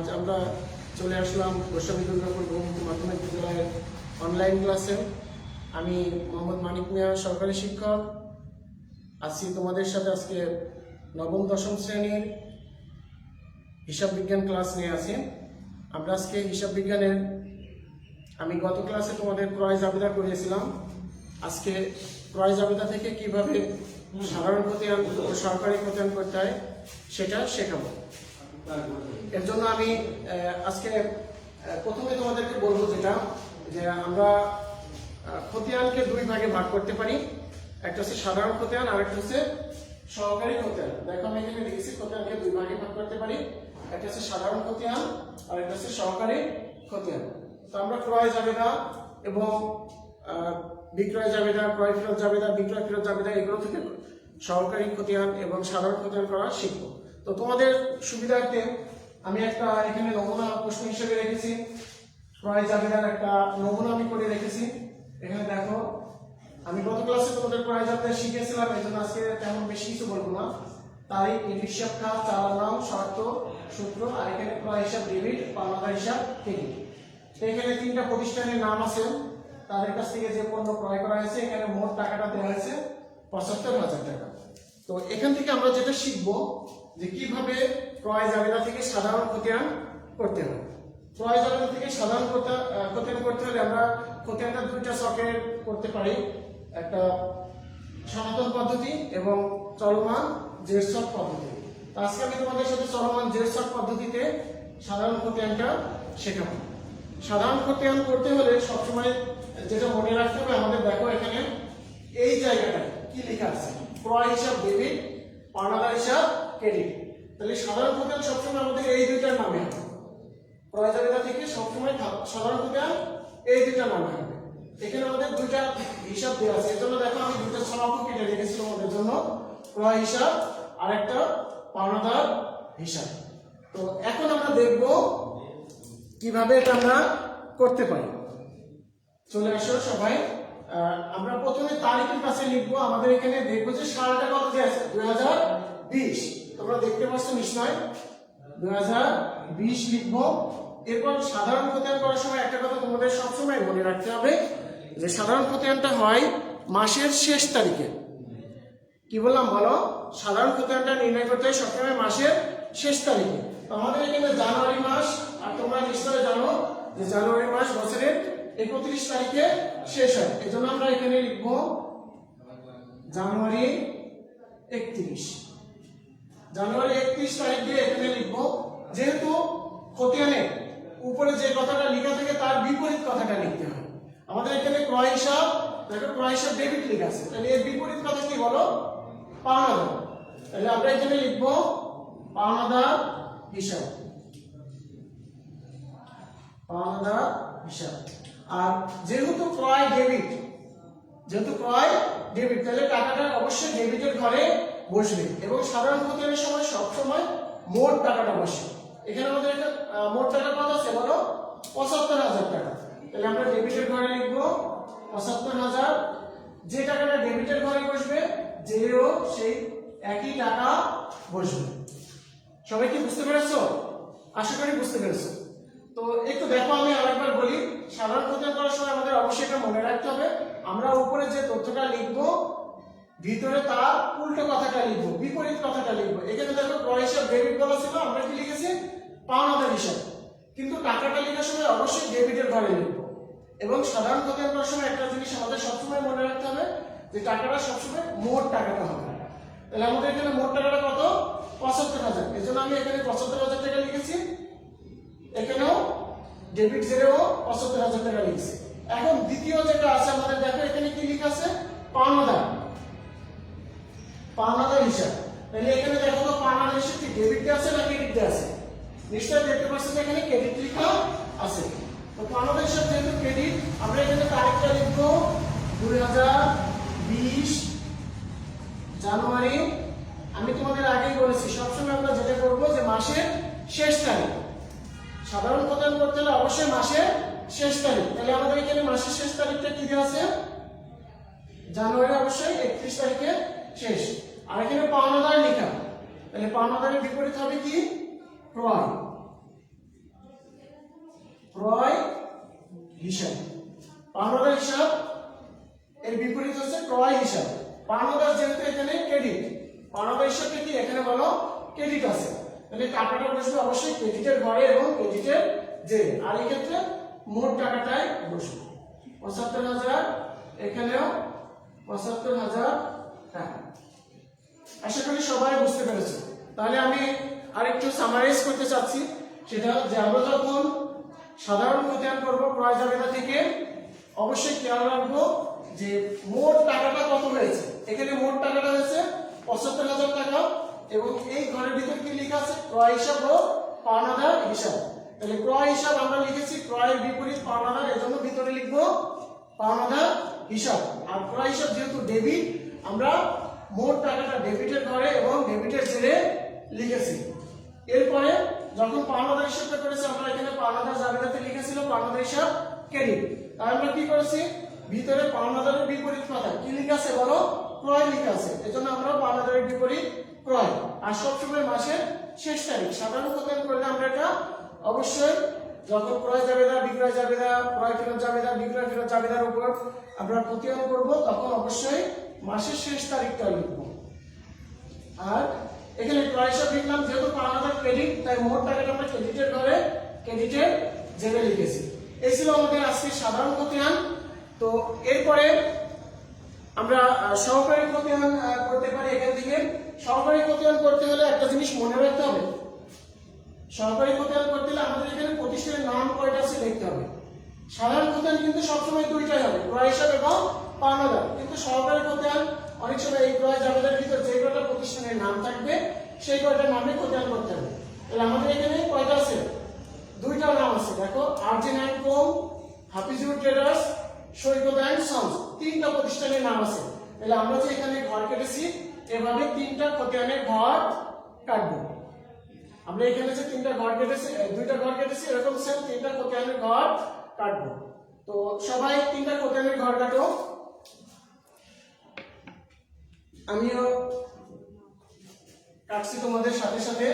আজ আমরা চলে আসলাম গোস্বামী দুর্গাপুর বহুমুখী মাধ্যমিক বিদ্যালয়ের অনলাইন ক্লাসে। আমি মোহাম্মদ মানিক মিয়া, সরকারি শিক্ষক, আছি তোমাদের সাথে। আজকে নবম দশম শ্রেণীর হিসাব বিজ্ঞান ক্লাস নিয়ে আছি। আমরা আজকে হিসাব বিজ্ঞানের আমি গত ক্লাসে তোমাদের ক্রয় জাবেদা করিয়েছিলাম। আজকে ক্রয় জাবেদা থেকে কিভাবে সাধারণ খতিয়ান ও সরকারি খতিয়ান করতে হয় সেটা শেখাবো। এর জন্য আমি আজকে প্রথমে তোমাদেরকে বলবো যে আমরা খতিয়ানকে দুই ভাগে ভাগ করতে পারি। একটা হচ্ছে সাধারণ খতিয়ান আর একটা হচ্ছে সহকারী খতিয়ান। দেখো আমি এখানে লিখেছি খতিয়ানকে দুই ভাগে ভাগ করতে পারি। একটা হচ্ছে সাধারণ খতিয়ান আর একটা হচ্ছে সহকারী খতিয়ান। তো আমরা ক্রয় জাবেদা এবং বিক্রয় জাবেদা, ক্রয় ফেরত জাবেদা, বিক্রয় ফেরত জাবেদা এগুলো থেকে সহকারী খতিয়ান এবং সাধারণ খতিয়ান করা শিখবো। তো তোমাদের সুবিধার্থে আমি একটা এখানে নমুনা প্রশ্ন হিসেবে রেখেছি। ক্রয় জাবেদার একটা নমুনা আমি করে রেখেছি। এখানে দেখো, আমি গত ক্লাসে তোমাদের ক্রয় জাবেদা শিখেছিলাম, এই জন্য আজকে তেমন বেশি কিছু বলবো না। তারিখ, হিসাব খাত, চালান নাম, শর্ত, সূত্র, আর এখানে ক্রয় হিসাব ডেবিট, পাওনাদার হিসাব ক্রেডিট। এখানে তিনটা প্রতিষ্ঠানের নাম আছে, তাদের কাছ থেকে যে পণ্য ক্রয় করা হয়েছে। এখানে মোট টাকাটা দেওয়া হয়েছে ৭৫,০০০ টাকা। তো এখান থেকে আমরা যেটা শিখবো যে কিভাবে ক্রয় জাবেদা থেকে সাধারণ খতিয়ান করতে হয়। ক্রয় জাবেদা থেকে সাধারণ খতিয়ান করতে হলে আমরা খতিয়ানটা দুইটা ছকে করতে পারি, একটা সনাতন পদ্ধতি এবং চলমান জেড ছক পদ্ধতি। আজকে আমি তোমাদের সাথে চলমান জেড ছক পদ্ধতিতে সাধারণ খতিয়ানটা শেখাবো। সাধারণ খতিয়ান করতে হলে সবসময় যেটা মনে রাখতে হবে আমাদের, দেখো এখানে এই জায়গাটায় কি লেখা আছে, ক্রয় হিসাব ডেবিট, পাওনাদার হিসাব ক্রেডিট। তাহলে সাধারণ খতিয়ান সবসময় আমাদের এই দুইটার নামে হবে। ক্রয় জাবেদা থেকে সবসময় সাধারণ খতিয়ান এই দুইটার নামে হবে। এখানে আমাদের দুইটা হিসাব দেওয়া আছে, এজন্য দেখো আমি দুইটা ছকও কেটে রেখেছি আমাদের জন্য, ক্রয় হিসাব আর একটা পাওনাদার হিসাব। তো এখন আমরা দেখব কিভাবে এটা আমরা করতে পারি। চলে আসো সবাই। আমরা প্রথমে তারিখের কাছে লিখবো। আমাদের এখানে দেখবো যে সালটা কত দেওয়া আছে, 2020। তোমরা দেখতে পাচ্ছ নিশ্চয় 2020 লিখবো। এরপর সাধারণ খতিয়ান করার সময় একটা কথা তোমাদের সবসময় মনে রাখতে হবে যে সাধারণ খতিয়ানটা হয় মাসের শেষ তারিখে। কি বললাম বলো? সাধারণ খতিয়ানটা নির্ণয় করতে হয় সবসময় মাসের শেষ তারিখে। তো আমাদের এখানে জানুয়ারি মাস, আর তোমরা নিশ্চয় জানো যে জানুয়ারি মাস বছরের 31 তারিখে শেষ হয়। এই জন্য আমরা এখানে লিখবো জানুয়ারি 31। জানুয়ারি 31 তারিখ দিয়ে এখানে লিখবো। যেহেতু খতিয়ানে উপরে যে কথাটা লেখা থাকে তার বিপরীত কথাটা লিখতে হয়। আমাদের এখানে ক্রয় হিসাব, দেখো ক্রয় হিসাব ডেবিট লেখা আছে, তাহলে এর বিপরীত কথা কি বলো? পাওনাদার। তাহলে আমরা এখানে লিখবো পাওনাদার হিসাব, পাওনাদার হিসাব। আর যেহেতু ক্রয় ডেবিট, তাহলে টাকাটা অবশ্যই ডেবিটের ঘরে বসবে এবং সাধারণ খতিয়ানের সময় সবসময় মোট টাকাটা বসে। এখানে আমাদের একটা মোট টাকা কত আছে বলো? ৭৫,০০০ টাকা। তাহলে আমরা ডেবিটের ঘরে লিখবো ৭৫,০০০। যে টাকাটা ডেবিটের ঘরে বসবে, যেও সেই একই টাকা বসবে। সবাই কি বুঝতে পেরেছো? আশা করি বুঝতে পেরেছো। তো একটু দেখো, আমি আরেকবার বলি। সাধারণ খতিয়ান করার সময় আমাদের অবশ্যই এটা মনে রাখতে হবে, আমরা উপরে যে তথ্যটা লিখবো ভিতরে তার উল্টো কথাটা লিখবো, বিপরীত কথাটা লিখবো। এখানে দেখো ক্রয় হিসাব ডেবিট বলা ছিল, আমরা কি লিখেছি? পাওনাদার হিসাব। কিন্তু টাকাটা লেখার সময় অবশ্যই ডেবিটের ঘরে লিখবো। এবং সাধারণ খতিয়ান করার সময় একটা জিনিস আমাদের সবসময় মনে রাখতে হবে যে টাকাটা সবসময় মোট টাকাটা হবে। তাহলে আমাদের এখানে মোট টাকাটা কত? ৭৫,০০০। এই জন্য আমি এখানে ৭৫,০০০ টাকা লিখেছি। এখানেও ডেবিট জেরেও ৭৫,০০০ টাকা লিখছি। এখন দ্বিতীয় যেটা আছে আমাদের, দেখো এখানে কি লেখা আছে? পাওনাদার হিসাব। তাহলে এখানে দেখো তো পাওনাদার হিসাব কি ডেবিট দিয়ে আছে না ক্রেডিট দিয়ে আছে? নিশ্চয়ই দেখতে পাচ্ছেন যে এখানে ক্রেডিট লেখা আছে। তো পাওনাদার হিসাব যেহেতু ক্রেডিট, আমরা এখানে তারিখটা লিখবো 2020 জানুয়ারি। আমি তোমাদের আগেই বলেছি সবসময় আমরা যেটা করবো যে মাসের শেষ তারিখ। সাধারণ খতিয়ান করতে হলে অবশ্যই মাসের শেষ তারিখ। তাহলে আমাদের এখানে মাসের শেষ তারিখটা কি দেওয়া আছে? জানুয়ারি অবশ্যই 31 তারিখে শেষ। আর এখানে পাওনাদার লেখা, তাহলে পাওনাদারের বিপরীত হবে কি? ক্রয়। হিসাব। পাওনাদার হিসাব এর বিপরীত হচ্ছে ক্রয় হিসাব। পাওনাদার যেহেতু এখানে ক্রেডিট, পাওনাদার হিসাবটা কি এখানে বলো ক্রেডিট আছে, তাহলে টাকাটা বসবে অবশ্যই ক্রেডিটের ঘরে এবং ক্রেডিটের যে, আর এই ক্ষেত্রে মোট টাকাটাই বসবে ৭৫,০০০, এখানেও ৭৫,০০০ টাকা। আশা করি সবাই বুঝতে পেরেছো। তাহলে আমি আরেকটু সামারাইজ করতে চাচ্ছি, সেটা যে আমরা যখন সাধারণ খতিয়ান করব ক্রয় জাবেদা থেকে অবশ্যই খেয়াল রাখবো যে মোট টাকাটা কত হয়েছে। এখানে মোট টাকাটা হয়েছে ৭৫,০০০ টাকা এবং এই ঘরের ভিতর কি লেখা আছে ক্রয় হিসাব ও পাওনাদার হিসাব। তাহলে ক্রয় হিসাব আমরা লিখেছি ক্রয়ের বিপরীত পাওনাদার, এজন্য ভিতরে লিখবো পাওনাদার হিসাব। আর ক্রয় হিসাব যেহেতু ডেবিট, আমরা মোট টাকাটা ডেবিটের ঘরে এবং ডেবিটের জেরে লিখেছি। এরপরে যখন পাওনাদার হিসাবটা করেছি আমরা এখানে পাওনাদার জাবেদাতে লিখেছিল পাওনাদার হিসাব ক্রেডিট, তাই আমরা কি করেছি ভিতরে পাওনাদারের বিপরীত কথা কি লেখা আছে বলো ক্রয় লেখা আছে, এজন্য আমরা পাওনাদারের বিপরীত ক্রয়। আর সবসময় মাসের শেষ তারিখ সাধারণ খতিয়ান করলে আমরা এটা অবশ্যই যখন ক্রয় জাবেদা বিক্রয় জাবেদা ক্রয় ফেরত জাবেদা বিক্রয় ফেরত জাবেদার উপর আমরা খতিয়ান করব তখন অবশ্যই মাসের শেষ তারিখটা লিখব। আর এখানে ক্রয় হিসাব লিখলাম যেহেতু পাওনাদার ক্রেডিট, তাই মোট টাকাটা আমরা ক্রেডিটের ঘরে ক্রেডিটের জেনে লিখেছি। এই ছিল আমাদের আজকের সাধারণ খতিয়ান। তো এরপরে আমরা সহকারী খতিয়ান করতে পারি। এখান থেকে সহকারী খতিয়ান করতে হলে একটা জিনিস মনে রাখতে হবে, সহকারী খতিয়ান করতে হলে আমাদের এখানে প্রতিষ্ঠানের নাম কয়টা আছে দেখতে হবে। সাধারণ খতিয়ান কিন্তু সবসময় দুইটাই হবে, ক্রয় হিসাব এবং পাওনাদার। কিন্তু সহকারী খতিয়ান অনেক সময় এই ক্রয় জাবেদার ভিতর যে কয়টা প্রতিষ্ঠানের নাম থাকবে সেই কয়টা নামে খতিয়ান করতে হবে। তাহলে আমাদের এখানে কয়টা আছে দুইটা নাম আছে, দেখো Arjin and co, Hafizur traders, Saikat and sons, তিনটা প্রতিষ্ঠানের নাম আছে। তাহলে আমরা যে এখানে ঘর কেটেছি এভাবে তিনটা খতিয়ানের ঘর কাটবো। আমরা এখানে যে তিনটা ঘর কেটেছি দুইটা ঘর কেটেছি এরকম সেম তিনটা খতিয়ানের ঘর কাটবো। তো সবাই তিনটা খতিয়ানের ঘর কাটো, আমিও কাটছি তোমাদের সাথে সাথে।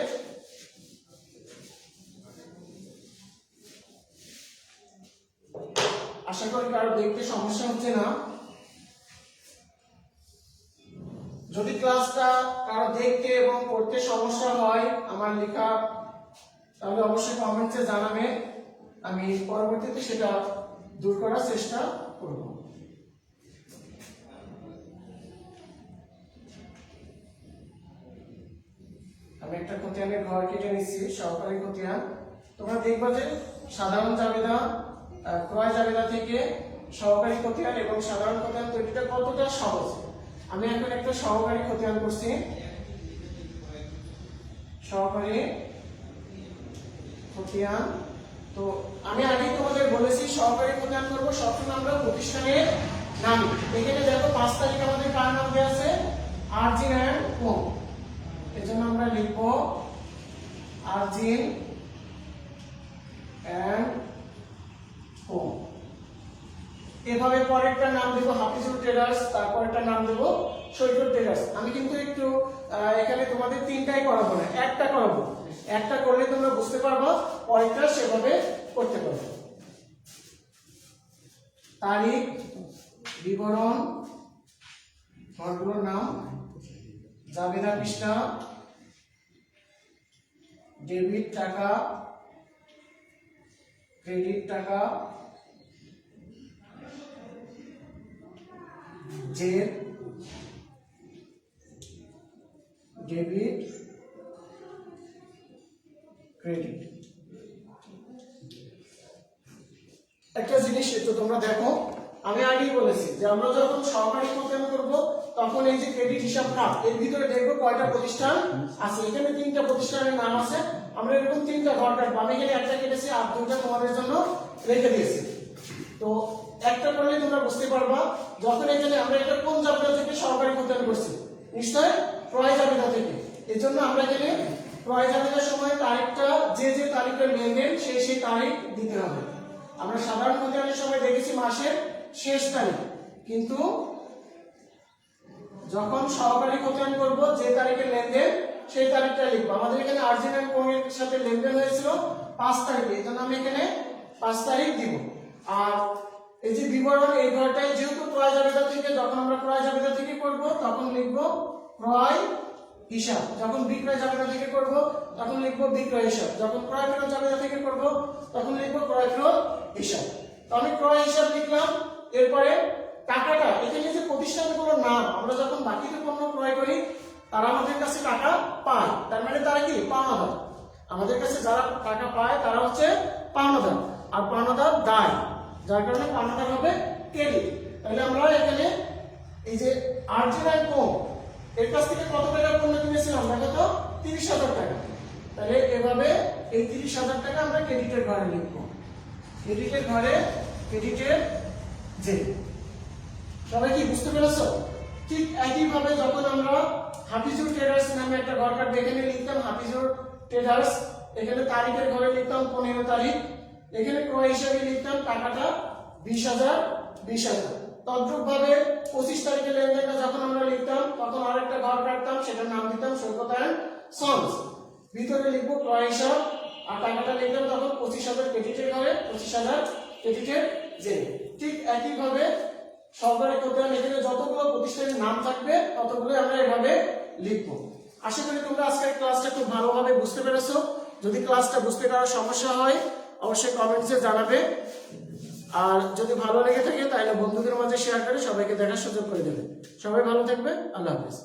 আশা করি কারো দেখতে সমস্যা হচ্ছে না। যদি ক্লাসটা কারো দেখতে এবং পড়তে সমস্যা হয় আমার লেখা, তাহলে অবশ্যই কমেন্টসে জানাবে, আমি পরবর্তীতে সেটা দূর করার চেষ্টা করব। আমি একটা খতিয়ানের ঘর কেটে নিচ্ছি, সহকারী খতিয়ান। তোমরা দেখবা যে সাধারণ জাবেদা ক্রয় জাবেদা থেকে সহকারী খতিয়ান এবং সাধারণ খতিয়ান তৈরিটা কতটা সহজ। আমি এখন একটা সহকারী খতিয়ান করছি, সহকারী খতিয়ান। তো আমি আগে তোমাদের বলেছি সহকারী খতিয়ান করব সবসময় আমরা প্রতিষ্ঠানের নাম। এখানে দেখো 5 তারিখ আমাদের কার নাম দেওয়া আছে আরজিন অ্যান্ড কো, এজন্য আমরা লিখব আরজিন অ্যান্ড কো। এভাবে পরেরটা নাম দেব হাফিজুর ট্রেডার্স, তারপরেরটা নাম দেব সৈকত ট্রেডার্স। আমি কিন্তু একটু এখানে তোমাদের তিনটাই করাবো না, একটা করাবো। একটা করলে তোমরা বুঝতে পারবা, পরেরটা সেভাবে করতে পারবে। তারিখ, বিবরণ, ঘরগুলোর নাম, জাবেদা পৃষ্ঠা, ডেবিট টাকা, ক্রেডিট টাকা, জের, ডেবিট, ক্রেডিট। একটা জিনিস একটু তোমরা দেখো, আমি আগেই বলেছি যে আমরা যখন সহকারী খতিয়ান করব তখন এই যে ক্রেডিট হিসাব খাত এর ভিতরে দেখবো কয়টা প্রতিষ্ঠান আছে। এখানে তিনটা প্রতিষ্ঠানের নাম আছে, আমরা এরকম তিনটা ঘর কাটবো। আমি এখানে একটা কেটেছি আর দুইটা তোমাদের জন্য রেখে দিয়েছি। তো একটা করলে তোমরা বুঝতে পারবা যখন এখানে আমরা এটা কোন জাবেদা থেকে সহকারী খতিয়ান করছি, নিশ্চয় ক্রয় জাবেদা থেকে। এজন্য আমরা এখানে ক্রয় জাবেদার সময় তারিখটা যে তারিখের লেনদেন সেই তারিখ দিতে হবে। আমরা সাধারণ খতিয়ানের সময় দেখেছি মাসের শেষ তারিখ, কিন্তু যখন সহকারী খতিয়ান করব যে তারিখের লেনদেন সেই তারিখটা লিখবো। আমাদের এখানে আর্জেন্টাইন কোয়ের সাথে লেনদেন হয়েছিল 5 তারিখে, এজন্য আমি এখানে 5 তারিখ দিব। আর এই যে বিবরণ এই ঘরটাই যেহেতু ক্রয় জাবেদা থেকে, যখন আমরা ক্রয় জাবেদা থেকে করব তখন লিখব ক্রয় হিসাব, যখন বিক্রয় জাবেদা থেকে করব তখন লিখব বিক্রয় হিসাব, যখন ক্রয় ফেরত জাবেদা থেকে করব তখন লিখব ক্রয় ফেরত হিসাব। তো আমি ক্রয় হিসাব লিখলাম। এরপরে টাকাটা, এখানে যে প্রতিষ্ঠানগুলোর নাম, আমরা যখন বাকিতে পণ্য ক্রয় করি তারা আমাদের কাছে টাকা পায়, তার মানে তারা কি পাওনাদার। আমাদের কাছে যারা টাকা পায় তারা হচ্ছে পাওনাদার, আর পাওনাদার দায়, যার কারণে পাওনাদার হবে ক্রেডিট। তাহলে আমরা এখানে এই যে আর্জেন্টাইন কোম এর কাছ থেকে কত টাকার পণ্য কিনেছিলাম, দেখো তো 30,000 টাকা। তাহলে এভাবে এই 30,000 টাকা আমরা ক্রেডিটের ঘরে লিখবো, ক্রেডিটের ঘরে ক্রেডিটের যে। সবাই কি বুঝতে পেরেছো? ঠিক একইভাবে যখন আমরা হাফিজুর ট্রেডার্স নামে একটা ঘর কাটবো, এখানে লিখতাম হাফিজুর ট্রেডার্স, এখানে তারিখের ঘরে লিখতাম 15 তারিখ, এখানে ক্রয় হিসাবে লিখতাম টাকাটা 20,000 20,000। তদ্রুপ ভাবে 25 তারিখের লেনদেনটা যখন আমরা লিখতাম তখন আরেকটা ঘর কাটতাম, সেটার নাম দিতাম সৈকত অ্যান্ড সন্স, ভিতরে লিখবো ক্রয় হিসাব, আর টাকাটা লিখতাম তখন 25,000 ক্রেডিটের ঘরে, 25,000 ক্রেডিটের জেনে। ঠিক একইভাবে সরকারি কোথায় এখানে যতগুলো প্রতিষ্ঠানের নাম থাকবে ততগুলো আমরা এভাবে লিখবো। আশা করি তোমরা আজকের ক্লাসটা খুব ভালোভাবে বুঝতে পেরেছো। যদি ক্লাসটা বুঝতে কারো সমস্যা হয় অবশ্যই কমেন্টসে জানাবে, আর যদি ভালো লেগে থাকে তাহলে বন্ধুদের মাঝে শেয়ার করে সবাইকে দেখার সুযোগ করে দেবে। সবাই ভালো থাকবে, আল্লাহ হাফেজ।